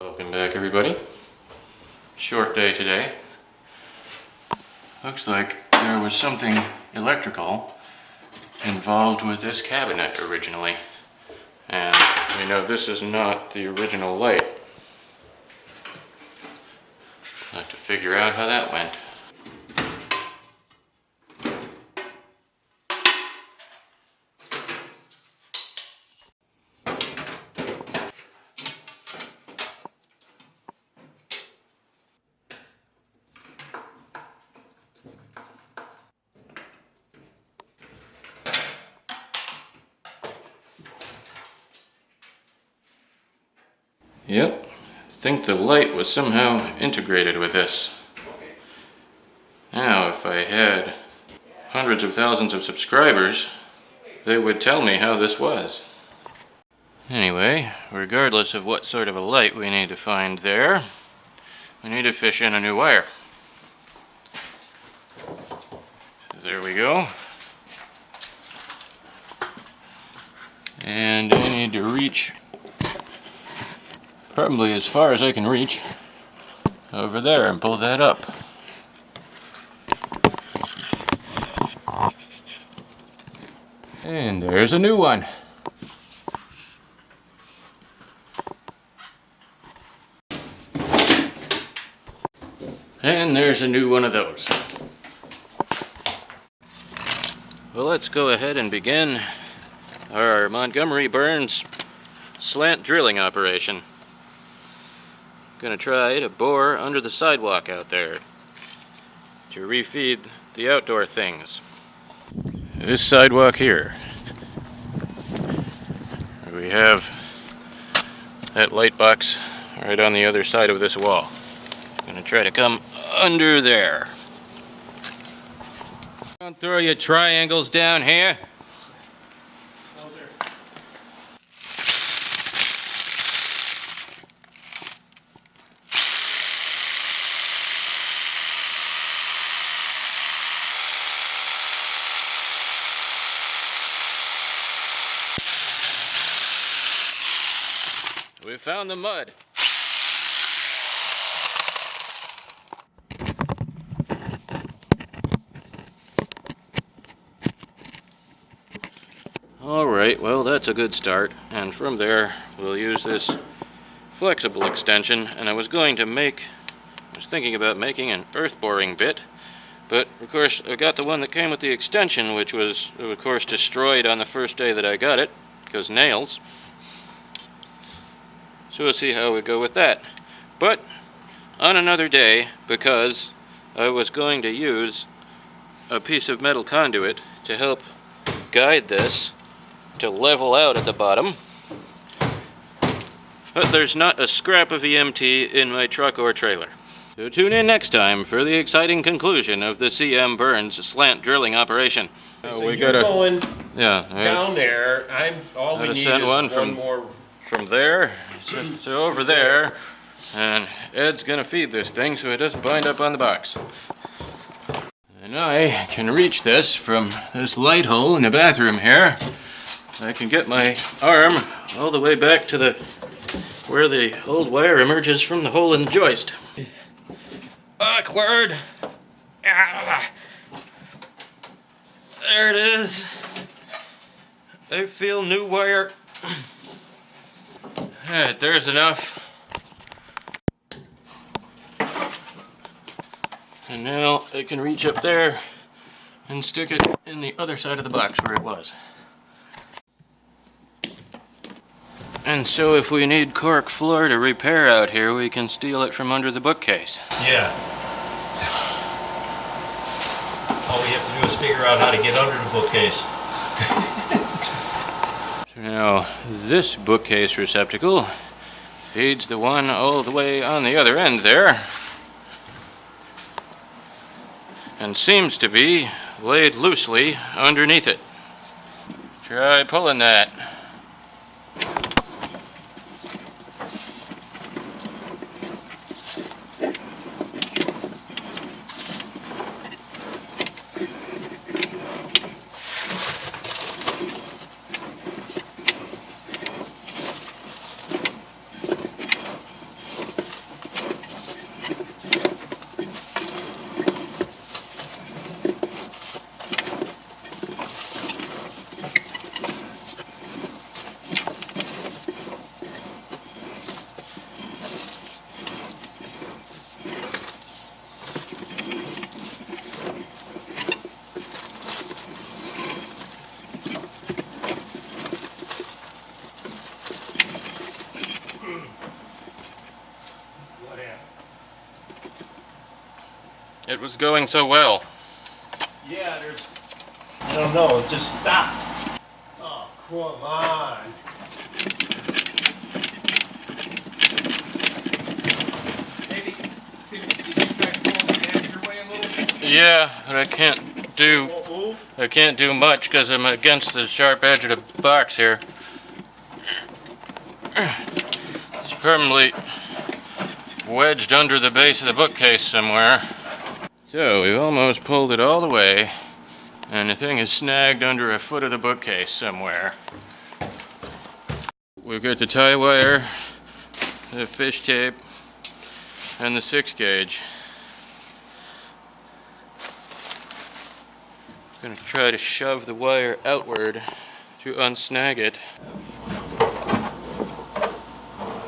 Welcome back, everybody. Short day today. Looks like there was something electrical involved with this cabinet originally. And we know this is not the original light. I'll have to figure out how that went. Yep, I think the light was somehow integrated with this. Now, if I had hundreds of thousands of subscribers, they would tell me how this was. Anyway, regardless of what sort of a light we need to find there, we need to fish in a new wire. There we go. And I need to reach probably as far as I can reach over there and pull that up. And there's a new one. And there's a new one of those. Well, let's go ahead and begin our Montgomery Burns slant drilling operation. Gonna try to bore under the sidewalk out there to refeed the outdoor things. This sidewalk here, we have that light box right on the other side of this wall. Gonna try to come under there. Don't throw your triangles down here. We found the mud. Alright, well that's a good start, and from there we'll use this flexible extension, and I was thinking about making an earth boring bit, but of course I got the one that came with the extension, which was of course destroyed on the first day that I got it, because nails. So we'll see how we go with that. But on another day, because I was going to use a piece of metal conduit to help guide this to level out at the bottom. But there's not a scrap of EMT in my truck or trailer. So tune in next time for the exciting conclusion of the CM Burns slant drilling operation. So we gotta going down there. All we need is one more from there to over there, and Ed's gonna feed this thing so it doesn't bind up on the box. And I can reach this from this light hole in the bathroom here. I can get my arm all the way back to where the old wire emerges from the hole in the joist. Awkward. Ah. There it is. I feel new wire. Alright, there's enough. And now I can reach up there and stick it in the other side of the box where it was. And so if we need cork floor to repair out here, we can steal it from under the bookcase. Yeah. All we have to do is figure out how to get under the bookcase. So now, this bookcase receptacle feeds the one all the way on the other end there, and seems to be laid loosely underneath it. Try pulling that. It was going so well. Yeah, I don't know, it just stopped. Oh, come on. Maybe, did you try pulling it out your way a little? Yeah, but I can't do much because I'm against the sharp edge of the box here. It's permanently wedged under the base of the bookcase somewhere. So we've almost pulled it all the way, and the thing is snagged under a foot of the bookcase somewhere. We've got the tie wire, the fish tape, and the 6 gauge. I'm gonna try to shove the wire outward to unsnag it.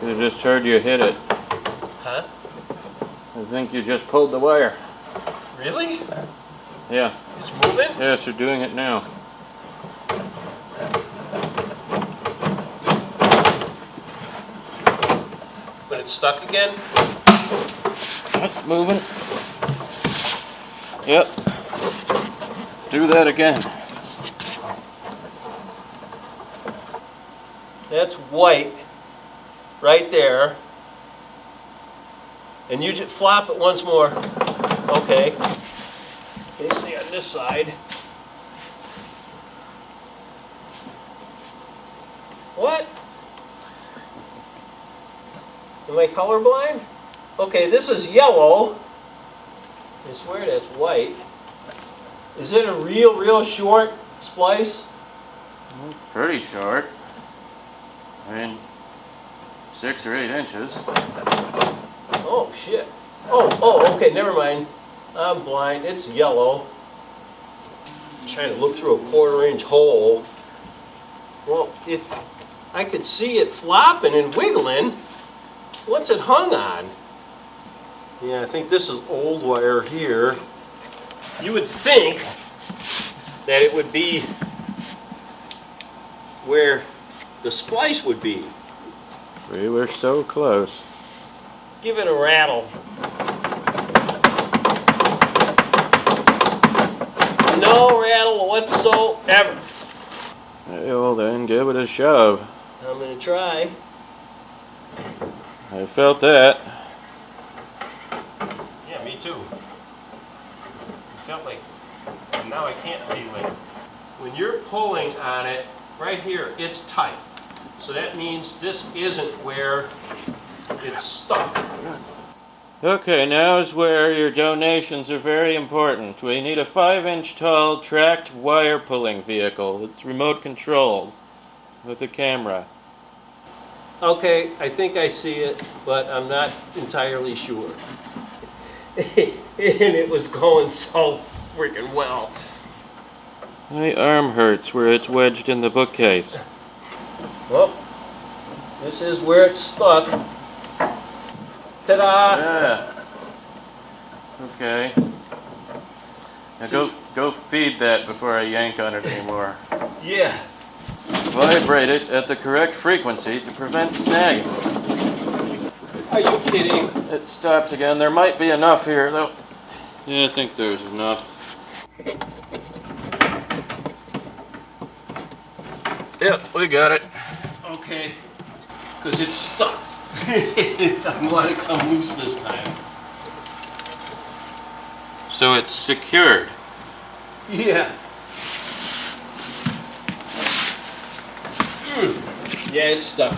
I just heard you hit it. Huh? I think you just pulled the wire. Really? Yeah. It's moving? Yes, you're doing it now. But it's stuck again? It's moving. Yep. Do that again. That's white right there. And you just flop it once more. Okay. Let me see on this side. What? Am I colorblind? Okay, this is yellow. I swear that's white. Is it a real short splice? Pretty short. I mean, 6 or 8 inches. Oh, shit. Oh, okay, never mind. I'm blind. It's yellow. I'm trying to look through a 1/4-inch hole. Well, if I could see it flopping and wiggling, what's it hung on? Yeah, I think this is old wire here. You would think that it would be where the splice would be. We were so close. Give it a rattle. No rattle whatsoever. Hey, well then, give it a shove. I'm gonna try. I felt that. Yeah, me too. It felt like, now I can't feel it. When you're pulling on it, right here, it's tight. So that means this isn't where it's stuck. Okay, now is where your donations are very important. We need a 5-inch tall tracked wire pulling vehicle. It's remote controlled with a camera. Okay, I think I see it, but I'm not entirely sure. And it was going so freaking well. My arm hurts where it's wedged in the bookcase. Well, this is where it's stuck. Ta-da! Yeah. Okay. Now go feed that before I yank on it anymore. Yeah. Vibrate it at the correct frequency to prevent snagging. Are you kidding? It stopped again. There might be enough here, though. Yeah, I think there's enough. Yep, we got it. Okay. Because it's stuck. It doesn't want to come loose this time. So it's secured. Yeah. Yeah, it's stuck.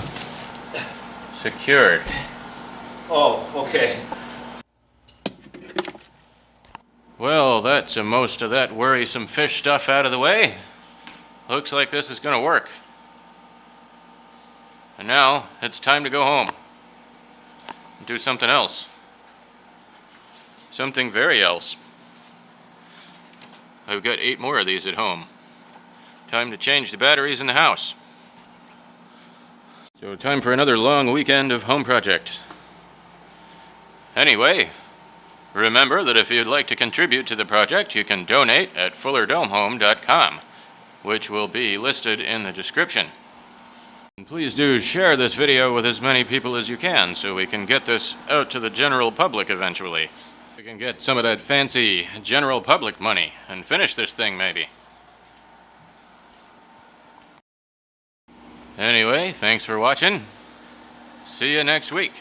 Secured. Oh, okay. Well, that's most of that worrisome fish stuff out of the way. Looks like this is going to work. And now, it's time to go home. And do something else. Something very else. I've got 8 more of these at home. Time to change the batteries in the house. So time for another long weekend of home projects. Anyway, remember that if you'd like to contribute to the project, you can donate at fullerdomehome.com, which will be listed in the description. And please do share this video with as many people as you can so we can get this out to the general public eventually. We can get some of that fancy general public money and finish this thing maybe. Anyway, thanks for watching. See you next week.